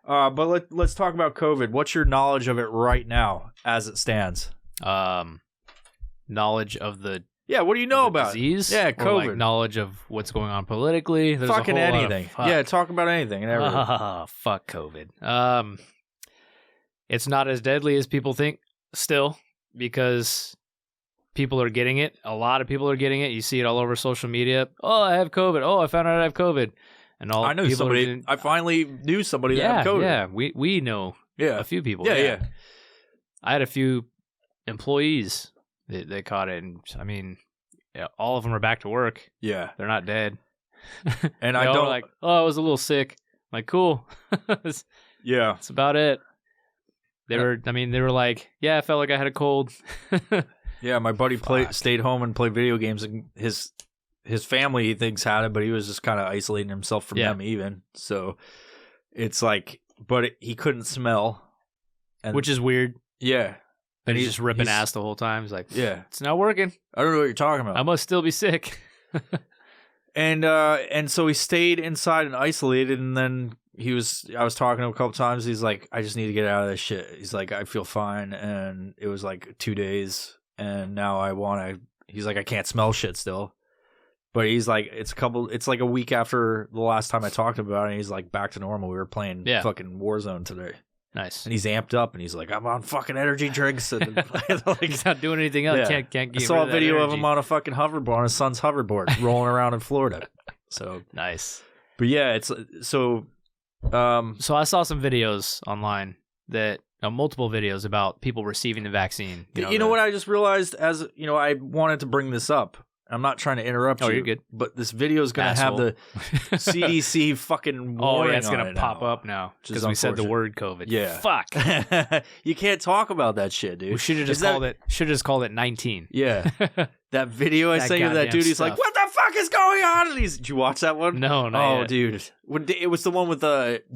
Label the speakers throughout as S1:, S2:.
S1: But let's talk about COVID. What's your knowledge of it right now as it stands?
S2: Knowledge of the
S1: what do you know about
S2: disease?
S1: Yeah,
S2: Or
S1: COVID.
S2: like knowledge of what's going on politically. There's
S1: Fucking
S2: a whole lot of
S1: anything.
S2: fuck.
S1: Yeah, talk about anything and everything.
S2: Fuck COVID. It's not as deadly as people think still, because people are getting it. A lot of people are getting it. You see it all over social media. Oh, I have COVID. Oh, I found out I have COVID. And all
S1: I know
S2: people
S1: somebody.
S2: are getting,
S1: I finally knew somebody that had COVID.
S2: Yeah, we know
S1: Yeah.
S2: a few people.
S1: Yeah.
S2: I had a few employees that caught it, and I mean, all of them are back to work.
S1: Yeah.
S2: They're not dead.
S1: And
S2: They
S1: I
S2: all
S1: don't
S2: were like, oh, I was a little sick. I'm like, cool.
S1: Yeah.
S2: That's about it. They were like, yeah, I felt like I had a cold.
S1: Yeah, my buddy stayed home and played video games, and his family, he thinks, had it, but he was just kind of isolating himself from them even. So it's like, but he couldn't smell.
S2: Which is weird.
S1: Yeah.
S2: And he's just ripping ass the whole time. He's like,
S1: yeah,
S2: it's not working.
S1: I don't know what you're talking about.
S2: I must still be sick.
S1: And so he stayed inside and isolated, and then I was talking to him a couple times. He's like, I just need to get out of this shit. He's like, I feel fine. And it was like 2 days, and now he's like, I can't smell shit still. But he's like, it's like a week after the last time I talked about it, and he's like back to normal. We were playing fucking Warzone today.
S2: Nice.
S1: And he's amped up, and he's like, I'm on fucking energy drinks. And
S2: like, he's not doing anything else.
S1: Yeah.
S2: Can't get
S1: I saw a video
S2: energy.
S1: of him on a fucking hoverboard, on his son's hoverboard, rolling around in Florida. So
S2: nice.
S1: But yeah, it's so.
S2: So I saw some videos online that multiple videos about people receiving the vaccine.
S1: You know what I just realized? As you know, I wanted to bring this up. I'm not trying to interrupt you.
S2: Oh, you're good.
S1: But this video is going to have the CDC fucking warning
S2: it's going to pop
S1: now.
S2: up now because we said the word COVID.
S1: Yeah.
S2: Fuck.
S1: You can't talk about that shit, dude.
S2: We should have just called it 19.
S1: Yeah. That video I sent you, that dude, he's like, what the fuck is going on? And did you watch that one?
S2: No,
S1: yet. Dude. It was the one with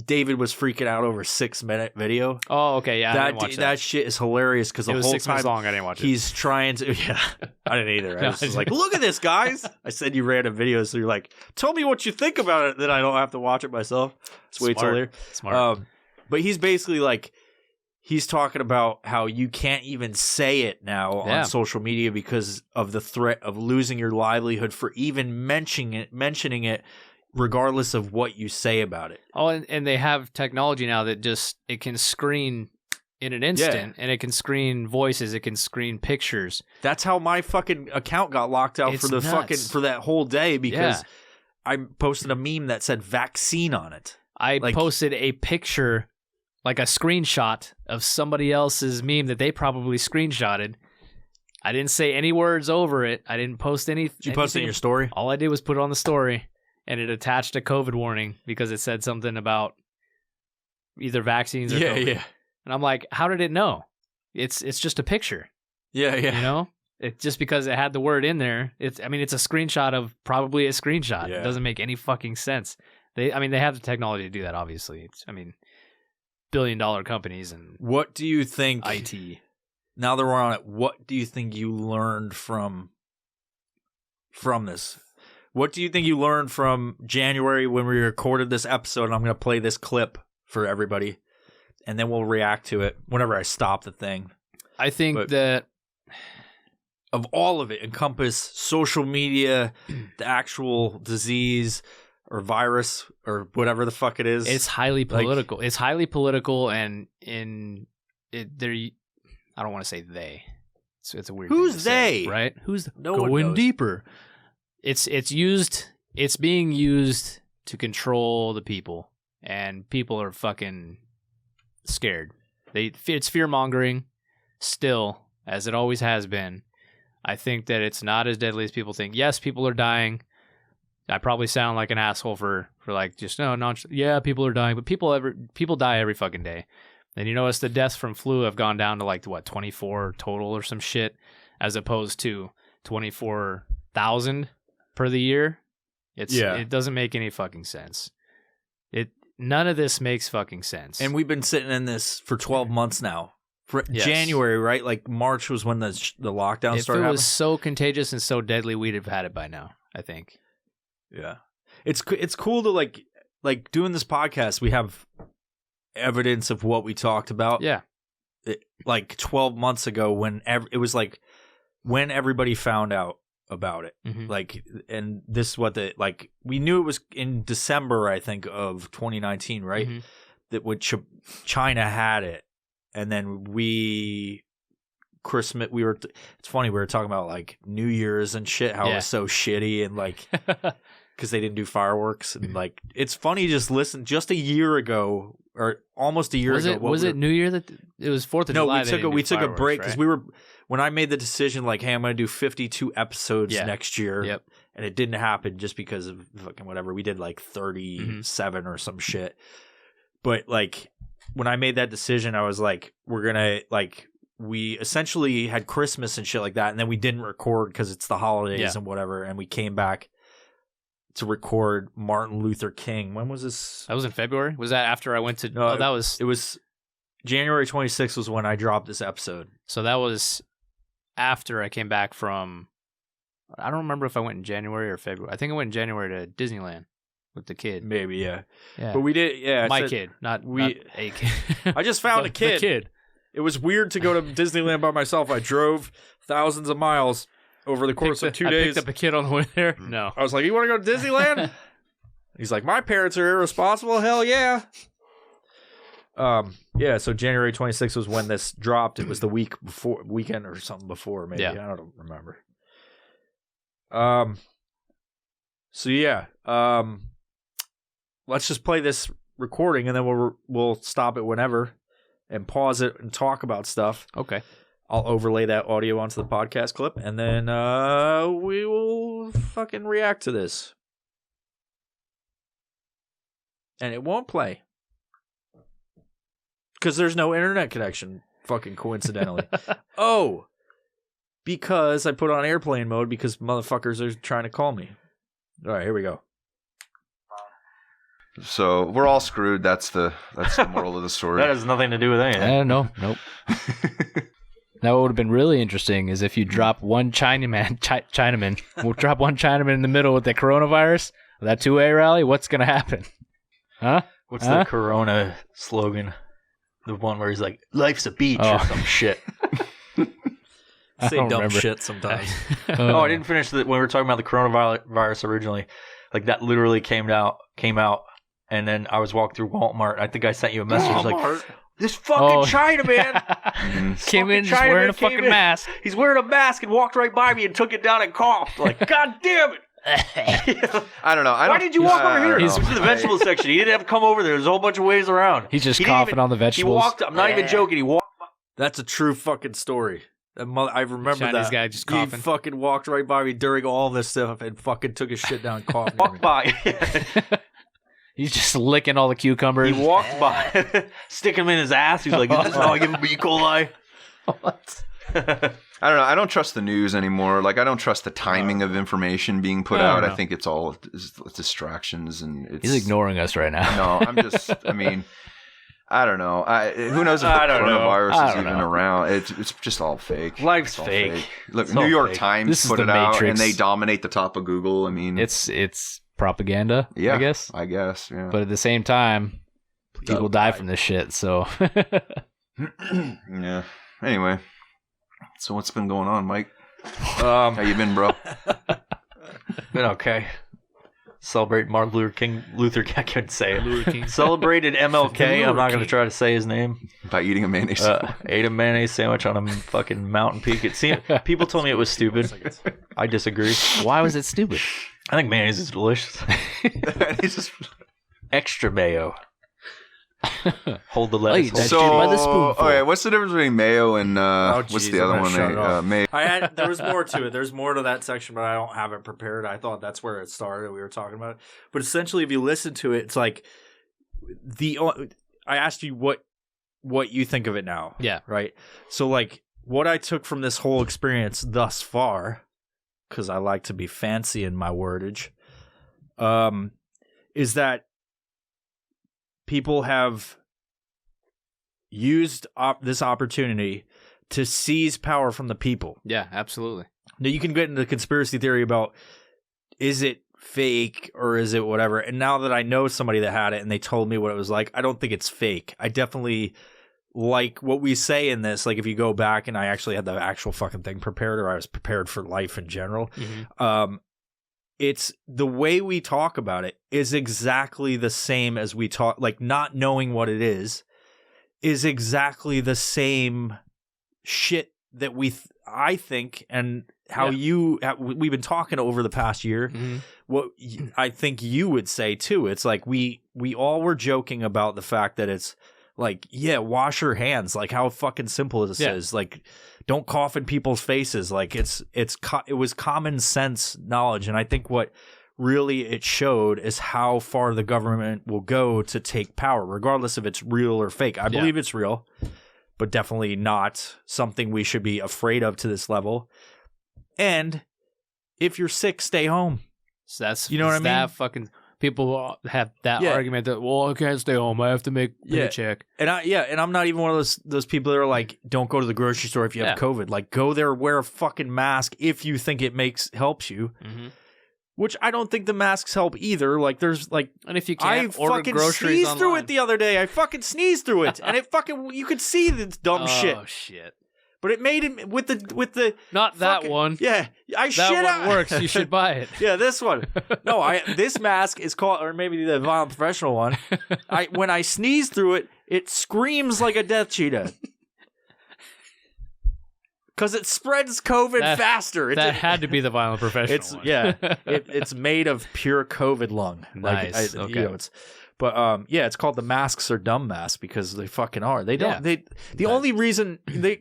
S1: David was freaking out over 6-minute video.
S2: Oh, okay. Yeah, I didn't watch that.
S1: That shit is hilarious because the whole
S2: 6 minutes
S1: time
S2: long. I didn't watch it.
S1: He's trying to. Yeah, I didn't either. I was just like, look at this, guys. I said you ran a video, so you're like, tell me what you think about it. Then I don't have to watch it myself. Just wait till later.
S2: Smart.
S1: But he's basically like, he's talking about how you can't even say it now on social media because of the threat of losing your livelihood for even mentioning it, regardless of what you say about it.
S2: Oh, and they have technology now that it can screen in an instant, and it can screen voices, it can screen pictures.
S1: That's how my fucking account got locked out for that whole day because I posted a meme that said vaccine on it.
S2: I posted a picture, like a screenshot of somebody else's meme that they probably screenshotted. I didn't say any words over it. I didn't post anything.
S1: Did you post it in your story?
S2: All I did was put it on the story, and it attached a COVID warning because it said something about either vaccines or COVID. Yeah. And I'm like, how did it know? It's just a picture.
S1: Yeah.
S2: You know? It just because it had the word in there. It's a screenshot of probably a screenshot. Yeah. It doesn't make any fucking sense. They have the technology to do that, obviously. $billion companies and
S1: what do you think
S2: IT?
S1: Now that we're on it, what do you think you learned from this? What do you think you learned from January when we recorded this episode? And I'm going to play this clip for everybody, and then we'll react to it whenever I stop the thing.
S2: I think that
S1: of all of it, encompass social media, the actual disease or virus or whatever the fuck it is.
S2: It's highly political. It's highly political, and I don't want to say they. It's a weird.
S1: Who's
S2: thing to
S1: they?
S2: Say, right? Who's
S1: no
S2: going
S1: one knows.
S2: Deeper? It's being used to control the people, and people are fucking scared. It's fear mongering, still, as it always has been. I think that it's not as deadly as people think. Yes, people are dying. I probably sound like an asshole for like just people are dying, but people die every fucking day. And you notice the deaths from flu have gone down to like 24 total or some shit, as opposed to 24,000 per the year. It doesn't make any fucking sense. None of this makes fucking sense.
S1: And we've been sitting in this for 12 months now. January, right? Like March was when the lockdown started.
S2: If it was so contagious and so deadly, we'd have had it by now, I think.
S1: Yeah. It's cool to like doing this podcast. We have evidence of what we talked about.
S2: Yeah.
S1: Like 12 months ago when it was like when everybody found out about it.
S2: Mm-hmm.
S1: Like, and this is what we knew it was in December, I think, of 2019, right?
S2: Mm-hmm.
S1: That when China had it. And then Christmas, it's funny, we were talking about like New Year's and shit, how it was so shitty and like, because they didn't do fireworks. And like, it's funny, just a year ago, or almost a year ago.
S2: Was it New Year that it was 4th of July?
S1: No, we took a break because when I made the decision, like, hey, I'm going to do 52 episodes next year.
S2: Yep.
S1: And it didn't happen just because of fucking whatever. We did like 37 or some shit. But like, when I made that decision, I was like, we're going to like, we essentially had Christmas and shit like that. And then we didn't record because it's the holidays and whatever. And we came back to record Martin Luther King. When was this?
S2: That was in February? Was that after I went to...
S1: No,
S2: it
S1: was January 26th was when I dropped this episode.
S2: So that was after I came back from... I don't remember if I went in January or February. I think I went in January to Disneyland with the kid.
S1: Maybe, yeah.
S2: Yeah.
S1: But we did,
S2: My kid, not a kid.
S1: I just found a kid.
S2: The kid.
S1: It was weird to go to Disneyland by myself. I drove thousands of miles over the course of 2 days.
S2: I picked up a kid on the way there. No.
S1: I was like, you want to go to Disneyland? He's like, my parents are irresponsible. Hell yeah. Yeah, so January 26th was when this dropped. It was the weekend or something before, maybe. Yeah. I don't remember. So yeah. Let's just play this recording and then we'll stop it whenever and pause it and talk about stuff.
S2: Okay.
S1: I'll overlay that audio onto the podcast clip, and then we will fucking react to this. And it won't play. Because there's no internet connection, fucking coincidentally. Oh! Because I put on airplane mode because motherfuckers are trying to call me. All right, here we go.
S3: So we're all screwed. That's the moral of the story.
S1: That has nothing to do with anything.
S2: Nope. Now, what would have been really interesting is if you drop one Chinaman. We'll drop one Chinaman in the middle with the coronavirus, that 2A rally. What's going to happen? Huh?
S1: What's the Corona slogan? The one where he's like, life's a beach or some shit. Say dumb remember. Shit sometimes. I didn't finish when we were talking about the coronavirus originally. Like, that literally came out, and then I was walking through Walmart. I think I sent you a message like, this fucking Chinaman
S2: came in just wearing a fucking mask.
S1: He's wearing a mask and walked right by me and took it down and coughed. Like, God damn it.
S3: I don't know.
S1: Why did you walk over here? He's in the vegetable section. He didn't have to come over there. There's a whole bunch of ways around.
S2: He's just coughing on the vegetables.
S1: He walked. I'm not even joking. He walked. That's a true fucking story. I remember
S2: Chinese
S1: that.
S2: Guy just coughing.
S1: He fucking walked right by me during all this stuff and fucking took his shit down and coughed. Walked by.
S2: He's just licking all the cucumbers.
S1: He walked by, sticking him in his ass. He's like, "This is how I give him E. coli."
S2: What?
S3: I don't know. I don't trust the news anymore. Like, I don't trust the timing of information being put out. I think it's all distractions, and
S2: he's ignoring us right now.
S3: No, I'm just. I mean, I don't know. Who knows if the coronavirus is even around? It's just all fake.
S1: Life's fake.
S3: Look, New York Times put it out, and they dominate the top of Google. I mean,
S2: it's propaganda. Yeah, I guess.
S3: Yeah.
S2: But at the same time, people die from this shit. So.
S3: Yeah. Anyway. So what's been going on, Mike? How you been, bro?
S1: Been okay. Celebrate Martin Luther King. I couldn't say it. Luther King. Celebrated MLK. I'm not going to try to say his name.
S3: By eating a mayonnaise
S1: ate a mayonnaise sandwich on a fucking mountain peak. People told me it was stupid. I disagree.
S2: Why was it stupid?
S1: I think mayonnaise is delicious. Extra mayo. Hold the lettuce.
S3: By the spoonful. Okay, what's the difference between mayo and what's the other one? Mayo.
S1: There was more to it. There's more to that section, but I don't have it prepared. I thought that's where it started. We were talking about it, but essentially, if you listen to it, it's like I asked you what you think of it now.
S2: Yeah.
S1: Right. So, like, what I took from this whole experience thus far, because I like to be fancy in my wordage, is that people have used this opportunity to seize power from the people.
S2: Yeah, absolutely.
S1: Now, you can get into the conspiracy theory about, is it fake or is it whatever? And now that I know somebody that had it and they told me what it was like, I don't think it's fake. I definitely like what we say in this. Like if you go back and I actually had the actual fucking thing prepared, or I was prepared for life in general. It's the way we talk about it is exactly the same as we talk, like not knowing what it is exactly the same shit that I think, and how we've been talking over the past year, what I think you would say too. It's like we all were joking about the fact that it's like, yeah, wash your hands. Like how fucking simple this is. Like don't cough in people's faces. Like it was common sense knowledge. And I think what really it showed is how far the government will go to take power, regardless if it's real or fake. I believe it's real, but definitely not something we should be afraid of to this level. And if you're sick, stay home.
S2: So that's,
S1: you know what I mean?
S2: That fucking people have that argument that, well, I can't stay home. I have to make paycheck.
S1: And I'm not even one of those people that are like, don't go to the grocery store if you have COVID. Like, go there, wear a fucking mask if you think it helps you. Which I don't think the masks help either. Like, there's like,
S2: and if you can't order groceries
S1: I fucking sneezed
S2: online.
S1: through it the other day. I fucking sneezed through it, and it fucking, you could see this dumb shit.
S2: Oh shit!
S1: But it made it with the
S2: not that one.
S1: Yeah,
S2: that one works. You should buy it.
S1: Yeah, this one. No, this mask is called, or maybe the Violent Professional one. When I sneeze through it, it screams like a death cheetah. Because it spreads COVID faster.
S2: That had to be the Violent Professional one.
S1: Yeah, it's made of pure COVID lung.
S2: Nice.
S1: Like, okay. But it's called the masks are dumb masks because they fucking are. They don't. The only reason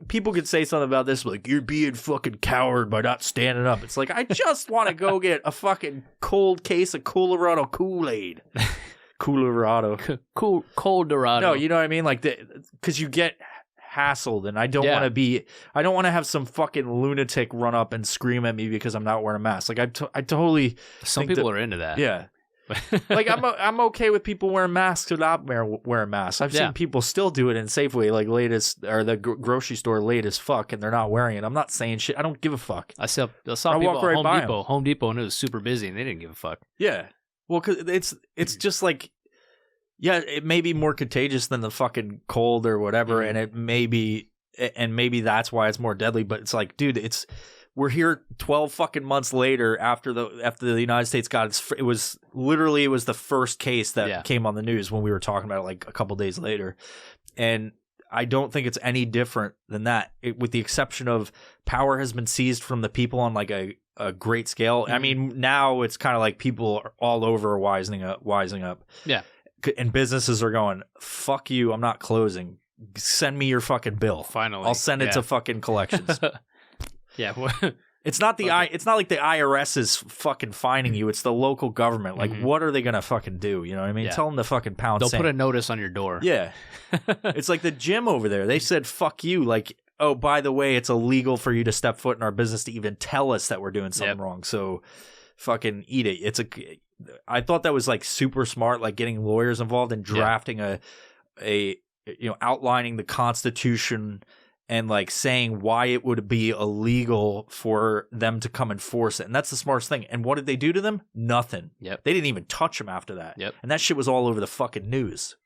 S1: people could say something about this, like, you're being fucking coward by not standing up. It's like, I just want to go get a fucking cold case of Colorado Kool-Aid. Colorado.
S2: Coldorado.
S1: No, you know what I mean? Like, because you get hassled, and I don't want to have some fucking lunatic run up and scream at me because I'm not wearing a mask. Like, I totally.
S2: Some people are into that.
S1: Yeah. Like I'm okay with people wearing masks or not wearing masks. I've seen people still do it in Safeway, like the grocery store late as fuck, and they're not wearing it. I'm not saying shit. I don't give a fuck.
S2: I saw people at Home Depot, and it was super busy, and they didn't give a fuck.
S1: Yeah, well, because it's just like, yeah, it may be more contagious than the fucking cold or whatever, and maybe that's why it's more deadly. But it's like, dude, we're here 12 fucking months later after the United States got it was the first case that came on the news when we were talking about it like a couple days later. And I don't think it's any different than that, with the exception of power has been seized from the people on like a great scale. I mean, now it's kind of like people are all over wising up. Yeah. And businesses are going, fuck you, I'm not closing. Send me your fucking bill.
S2: Finally.
S1: I'll send it to fucking collections.
S2: Yeah,
S1: it's not it's not like the IRS is fucking fining you. It's the local government. Like, what are they gonna fucking do? You know what I mean? Tell them to fucking pound
S2: They'll
S1: sand.
S2: put a notice on your door.
S1: Yeah, it's like the gym over there. They said, "Fuck you." Like, oh, by the way, it's illegal for you to step foot in our business to even tell us that we're doing something wrong. So, fucking eat it. I thought that was like super smart, like getting lawyers involved and drafting outlining the Constitution. And like saying why it would be illegal for them to come enforce it. And that's the smartest thing. And what did they do to them? Nothing.
S2: Yep.
S1: They didn't even touch them after that.
S2: Yep.
S1: And that shit was all over the fucking news.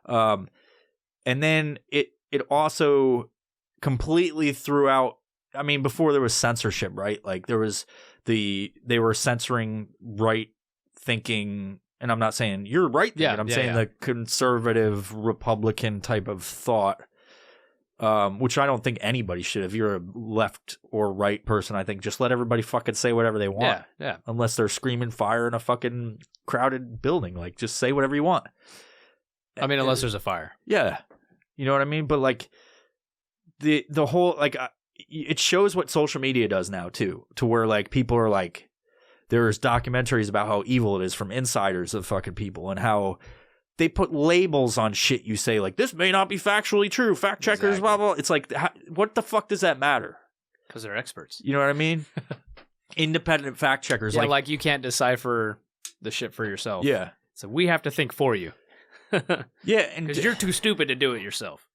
S1: And then it also completely threw out, I mean, before there was censorship, right? Like there was they were censoring right thinking, and I'm not saying you're right thinking, I'm saying the conservative Republican type of thought. Which I don't think anybody should. If you're a left or right person, I think just let everybody fucking say whatever they want.
S2: Yeah.
S1: Unless they're screaming fire in a fucking crowded building. Like, just say whatever you want.
S2: I mean, unless there's a fire.
S1: Yeah. You know what I mean? But, like, the whole, like, it shows what social media does now, too. To where, like, people are like, there's documentaries about how evil it is from insiders of fucking people and how they put labels on shit you say, like, this may not be factually true. Fact checkers, blah, blah. It's like, what the fuck does that matter?
S2: Because they're experts.
S1: You know what I mean? Independent fact checkers.
S2: Yeah, like you can't decipher the shit for yourself.
S1: Yeah.
S2: So we have to think for you.
S1: Yeah.
S2: Because you're too stupid to do it yourself.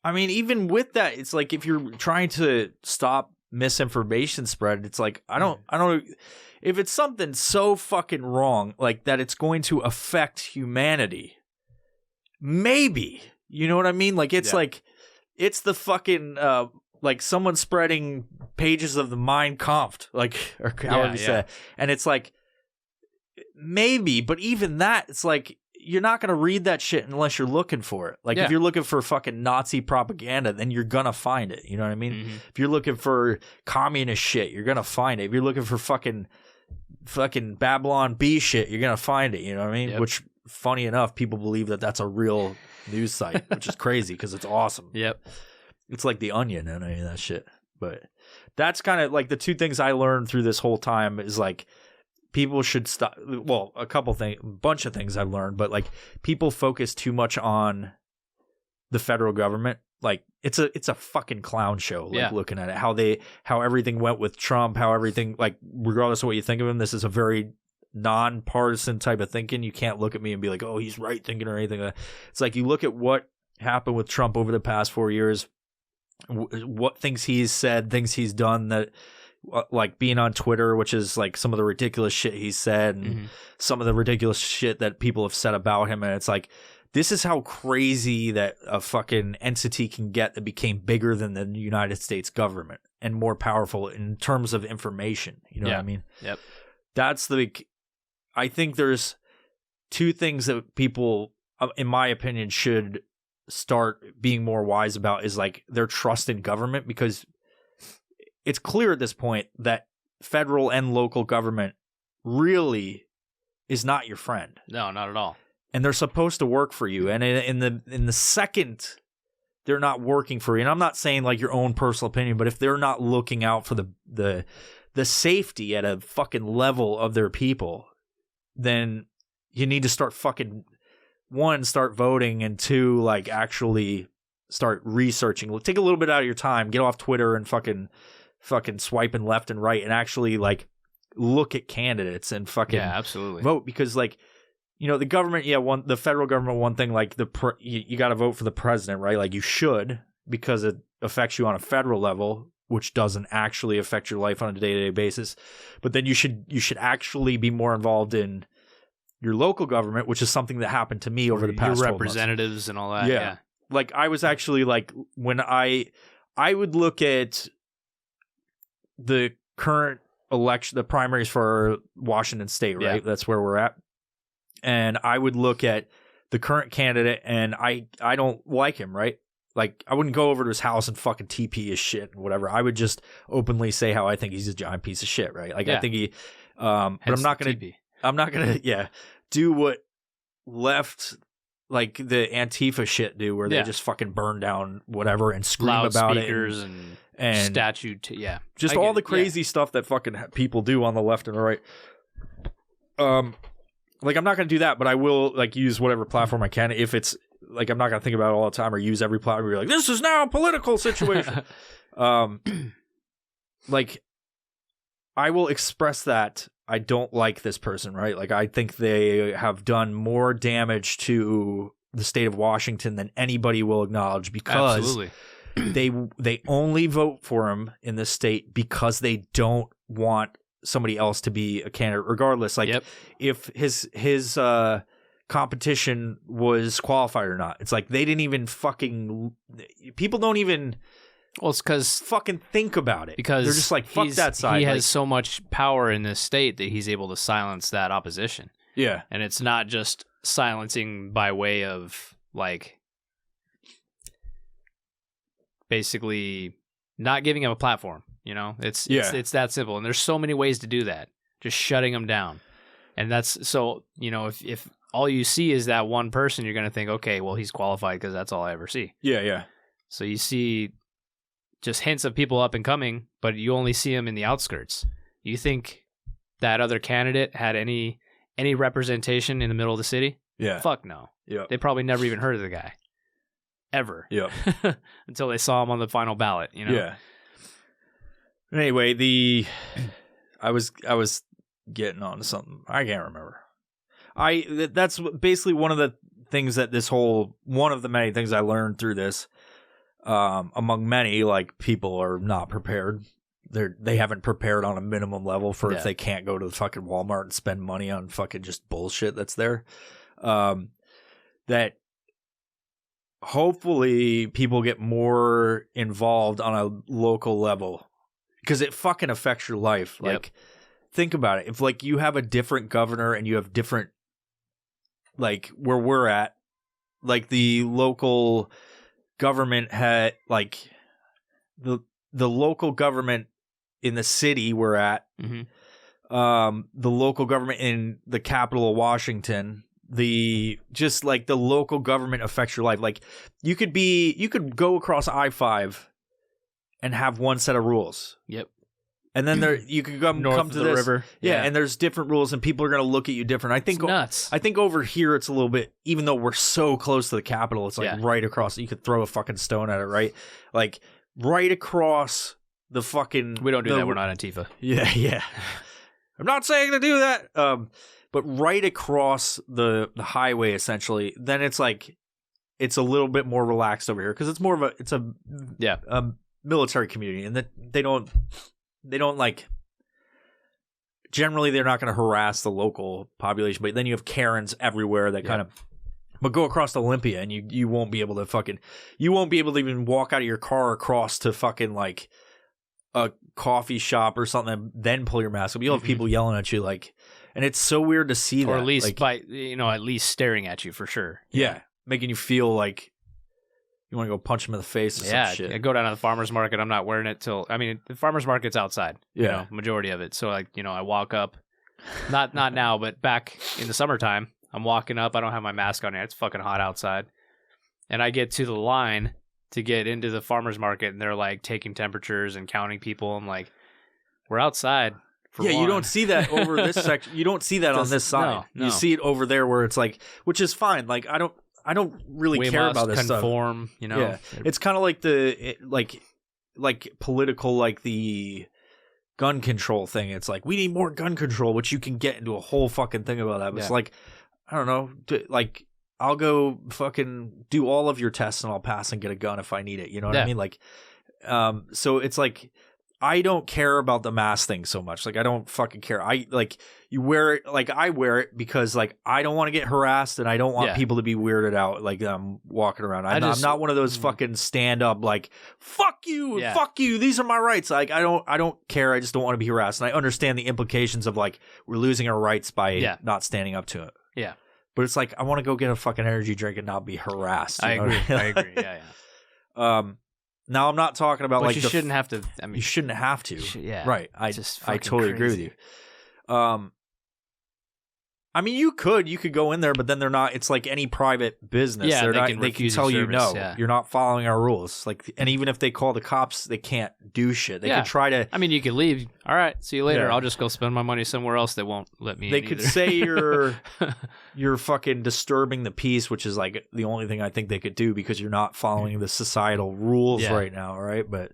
S1: I mean, even with that, it's like if you're trying to stop misinformation spread. It's like I don't if it's something so fucking wrong like that it's going to affect humanity, maybe, you know what I mean? Like it's like it's the fucking like someone spreading pages of the Mein Kampf, like, or however you say it. And it's like maybe, but even that, it's like you're not going to read that shit unless you're looking for it. Like if you're looking for fucking Nazi propaganda, then you're going to find it. You know what I mean? If you're looking for communist shit, you're going to find it. If you're looking for fucking Babylon Bee shit, you're going to find it. You know what I mean? Which, funny enough, people believe that that's a real news site, which is crazy because it's awesome. It's like The Onion and any of that shit. But that's kind of like the two things I learned through this whole time is like, people should stop. Well, a bunch of things I've learned, but like people focus too much on the federal government. Like it's a fucking clown show. Like looking at it, how everything went with Trump, how everything, like regardless of what you think of him, this is a very nonpartisan type of thinking. You can't look at me and be like, oh, he's right thinking or anything. It's like you look at what happened with Trump over the past 4 years, what things he's said, things he's done that. Like being on Twitter, which is like some of the ridiculous shit he said and some of the ridiculous shit that people have said about him. And it's like, this is how crazy that a fucking entity can get that became bigger than the United States government and more powerful in terms of information. You know what I mean?
S2: Yep.
S1: That's I think there's two things that people, in my opinion, should start being more wise about is like their trust in government, because it's clear at this point that federal and local government really is not your friend.
S2: No, not at all.
S1: And they're supposed to work for you. And in the second they're not working for you, and I'm not saying like your own personal opinion, but if they're not looking out for the safety at a fucking level of their people, then you need to start fucking, one, start voting, and two, like actually start researching. Take a little bit out of your time, get off Twitter and fucking swiping left and right, and actually like look at candidates and fucking
S2: absolutely
S1: vote. Because like, you know, the government, the federal government, one thing, like you got to vote for the president, right? Like you should, because it affects you on a federal level, which doesn't actually affect your life on a day-to-day basis. But then you should actually be more involved in your local government, which is something that happened to me over the past 12
S2: representatives
S1: months.
S2: And all that. Yeah.
S1: Like I was actually like, when I would look at the current election, the primaries for Washington State, right? That's where we're at. And I would look at the current candidate, and I don't like him, right? Like, I wouldn't go over to his house and fucking TP his shit and whatever. I would just openly say how I think he's a giant piece of shit, right? Like, I think he, but I'm not gonna do what left, like the Antifa shit do, where they just fucking burn down whatever and scream about it. And
S2: statue,
S1: just all the crazy stuff that fucking people do on the left and the right. Like, I'm not going to do that, but I will like use whatever platform I can. If it's like, I'm not going to think about it all the time or use every platform. You're like, this is now a political situation. Like, I will express that I don't like this person, right? Like, I think they have done more damage to the state of Washington than anybody will acknowledge, because they only vote for him in this state because they don't want somebody else to be a candidate, regardless. Like if his competition was qualified or not. It's like they didn't even people don't even
S2: it's because
S1: fucking think about it,
S2: because
S1: they're just like, fuck that side.
S2: He has so much power in this state that he's able to silence that opposition. Yeah. And it's not just silencing by way of like basically not giving him a platform. You know, it's that simple. And there's so many ways to do that. Just shutting them down. And that's so, you know, if all you see is that one person, you're going to think, okay, well, he's qualified because that's all I ever see. Yeah, yeah. So you see just hints of people up and coming, but you only see them in the outskirts. You think that other candidate had any representation in the middle of the city? Yeah. Fuck no. Yeah. They probably never even heard of the guy. Ever. Yeah. Until they saw him on the final ballot, you know? Yeah.
S1: Anyway, I was getting on to something. I can't remember. That's basically one of the things that one of the many things I learned through this, among many, like, people are not prepared. they haven't prepared on a minimum level for
S2: Yeah.
S1: if they can't go to the fucking Walmart and spend money on fucking just bullshit that's there. That hopefully people get more involved on a local level because it fucking affects your life.
S2: Yep.
S1: Like, think about it. If like you have a different governor and you have different, like where we're at, like the local government had like the local government in the city we're at,
S2: Mm-hmm.
S1: the local government in the capital of Washington, the local government affects your life. Like you could go across I-5 and have one set of rules.
S2: Yep.
S1: And then you could come
S2: North
S1: to
S2: of the
S1: this
S2: river.
S1: Yeah, and there's different rules and people are going to look at you different. I think
S2: It's nuts.
S1: I think over here it's a little bit, even though we're so close to the Capitol, it's like
S2: Yeah.
S1: right across. You could throw a fucking stone at it, right? Like right across the fucking.
S2: We don't do that. We're not Antifa.
S1: Yeah, yeah. I'm not saying to do that. But right across the highway, essentially, then it's like it's a little bit more relaxed over here because it's more of a military community, and that they don't like. Generally, they're not going to harass the local population, but then you have Karens everywhere that kind of. But go across Olympia, and you won't be able to even walk out of your car across to fucking like a coffee shop or something, and then pull your mask up. You'll have people yelling at you like, and it's so weird to see that,
S2: Or at least
S1: like,
S2: at least staring at you for sure.
S1: yeah, making you feel like you want to go punch them in the face or some shit.
S2: I go down to the farmer's market. I'm not wearing it the farmer's market's outside.
S1: Yeah.
S2: Majority of it. So like, I walk up, not now, but back in the summertime, I'm walking up. I don't have my mask on yet. It's fucking hot outside. And I get to the line to get into the farmer's market, and they're like taking temperatures and counting people. I'm like, we're outside.
S1: You don't see that over this section. You don't see that on this side.
S2: No.
S1: You see it over there where it's like, which is fine. Like I don't really
S2: We
S1: care
S2: must
S1: about this stuff.
S2: conform,
S1: Yeah, it's kind of like like political, like the gun control thing. It's like we need more gun control, which you can get into a whole fucking thing about that. But it's like, I don't know, like I'll go fucking do all of your tests and I'll pass and get a gun if I need it. You know what I mean? Like, so it's like I don't care about the mask thing so much. Like I don't fucking care. You wear it, like I wear it because like I don't want to get harassed and I don't want people to be weirded out like I'm walking around. I'm not one of those fucking stand up like fuck you, these are my rights. Like I don't care. I just don't want to be harassed, and I understand the implications of like we're losing our rights by not standing up to it.
S2: Yeah.
S1: But it's like I want to go get a fucking energy drink and not be harassed.
S2: I agree. I agree. Yeah.
S1: Now I'm not talking about
S2: but
S1: like
S2: you shouldn't have to. I mean,
S1: you shouldn't have to. Right. I totally agree with you. I mean, you could go in there, but then they're not. It's like any private business.
S2: Yeah,
S1: they can tell you no. You're not following our rules. Like, and even if they call the cops, they can't do shit. They could try to.
S2: I mean, you could leave. All right, see you later. Yeah. I'll just go spend my money somewhere else that won't let me.
S1: They could say you're fucking disturbing the peace, which is like the only thing I think they could do because you're not following the societal rules right now, right? But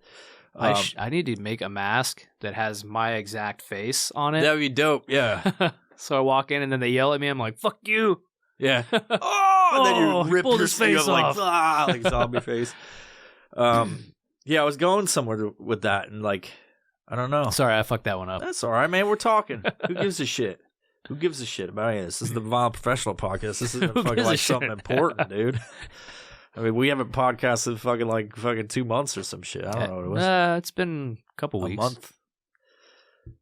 S2: I need to make a mask that has my exact face on it.
S1: That'd be dope. Yeah.
S2: So I walk in and then they yell at me. I'm like, "Fuck you!"
S1: Yeah. And then you rip his face off, like zombie face. Yeah, I was going somewhere with that, and like, I don't know.
S2: Sorry, I fucked that one up.
S1: That's all right, man. We're talking. Who gives a shit? Who gives a shit about any of this? This is the Violent Professional Podcast. This isn't fucking like something important, dude. I mean, we haven't podcasted fucking 2 months or some shit. I don't know what it was.
S2: It's been a couple weeks.
S1: A month.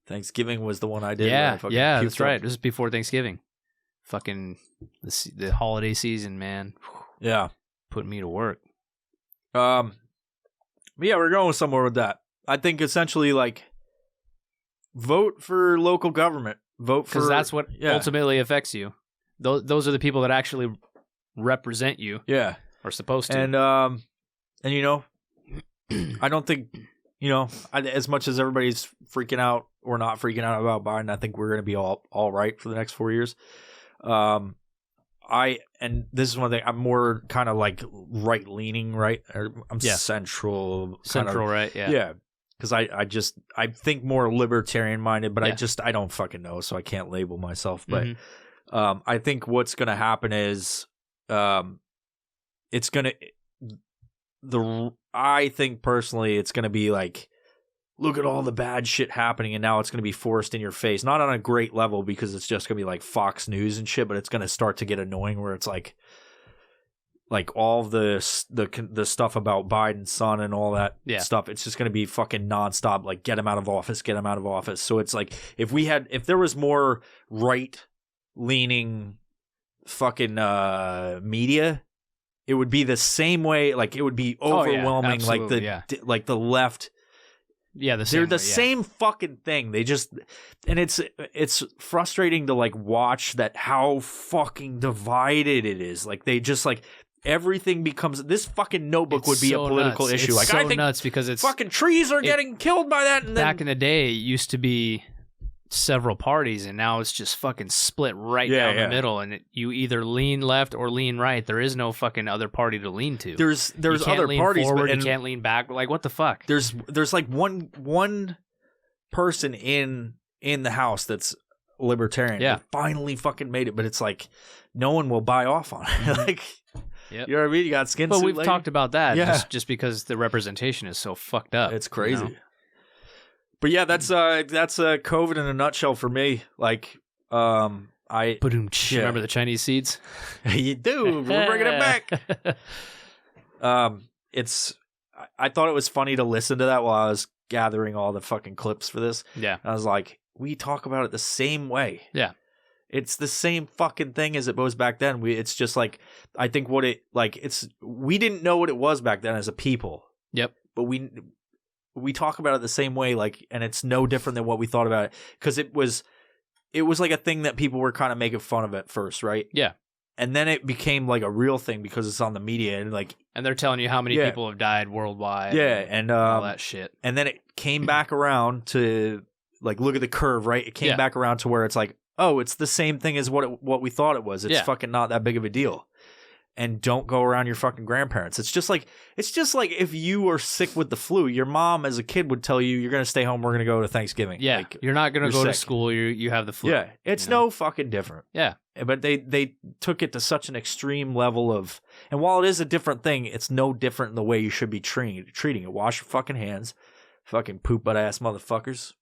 S1: Thanksgiving was the one I did.
S2: Yeah, that's right. This is before Thanksgiving. Fucking the holiday season, man.
S1: Yeah,
S2: putting me to work.
S1: Yeah, we're going somewhere with that. I think essentially, like, vote for local government. Vote for,
S2: because that's what ultimately affects you. Those are the people that actually represent you.
S1: Yeah,
S2: are supposed to.
S1: And I don't think. As much as everybody's freaking out or not freaking out about Biden, I think we're going to be all right for the next 4 years. And this is one thing, I'm more kind of like right leaning, right? Or I'm central,
S2: right? Yeah,
S1: yeah. Because I think more libertarian minded, but I don't fucking know, so I can't label myself. But I think what's going to happen is, it's going to. I think personally it's going to be like look at all the bad shit happening, and now it's going to be forced in your face. Not on a great level because it's just going to be like Fox News and shit, but it's going to start to get annoying where it's like all the stuff about Biden's son and all that stuff. It's just going to be fucking nonstop. Like, get him out of office, get him out of office. So it's like if there was more right leaning fucking media, it would be the same way. Like, it would be overwhelming. Like the left.
S2: Yeah,
S1: they're the same fucking thing. They just, and it's frustrating to like watch that how fucking divided it is. Like, they just like everything becomes this fucking Notebook would be a political issue.
S2: It's
S1: like,
S2: so
S1: I think
S2: nuts because it's
S1: fucking trees are getting killed by that. And then,
S2: back in the day, it used to be several parties, and now it's just fucking split right down the middle, and you either lean left or lean right. There is no fucking other party to lean to.
S1: There's
S2: you can't
S1: other
S2: lean
S1: parties,
S2: forward,
S1: but
S2: you can't lean back. Like, what the fuck?
S1: There's like one person in the House that's libertarian.
S2: Yeah,
S1: they finally fucking made it, but it's like no one will buy off on it. Like, you know what I mean? You got skin.
S2: But
S1: suit
S2: we've
S1: lady.
S2: talked about that just because the representation is so fucked up.
S1: It's crazy.
S2: You know?
S1: But yeah, that's COVID in a nutshell for me. Like,
S2: Remember the Chinese seeds?
S1: You do. We're bringing it back. I thought it was funny to listen to that while I was gathering all the fucking clips for this.
S2: Yeah.
S1: I was like, we talk about it the same way.
S2: Yeah.
S1: It's the same fucking thing as it was back then. It's just like, I think we didn't know what it was back then as a people.
S2: Yep.
S1: But we talk about it the same way, like, and it's no different than what we thought about it, because it was like a thing that people were kind of making fun of at first, right?
S2: Yeah.
S1: And then it became like a real thing because it's on the media
S2: and they're telling you how many people have died worldwide.
S1: Yeah, and
S2: all that shit.
S1: And then it came back around to like, look at the curve, right? It came back around to where it's like, oh, it's the same thing as what we thought it was. It's fucking not that big of a deal. And don't go around your fucking grandparents. It's just like if you were sick with the flu, your mom as a kid would tell you, you're going to stay home, we're going to go to Thanksgiving.
S2: Yeah,
S1: like,
S2: you're not going to go
S1: sick.
S2: to school, you have the flu.
S1: Yeah, it's no fucking different.
S2: Yeah.
S1: But they took it to such an extreme level of, and while it is a different thing, it's no different in the way you should be treating it. Wash your fucking hands, fucking poop butt ass motherfuckers.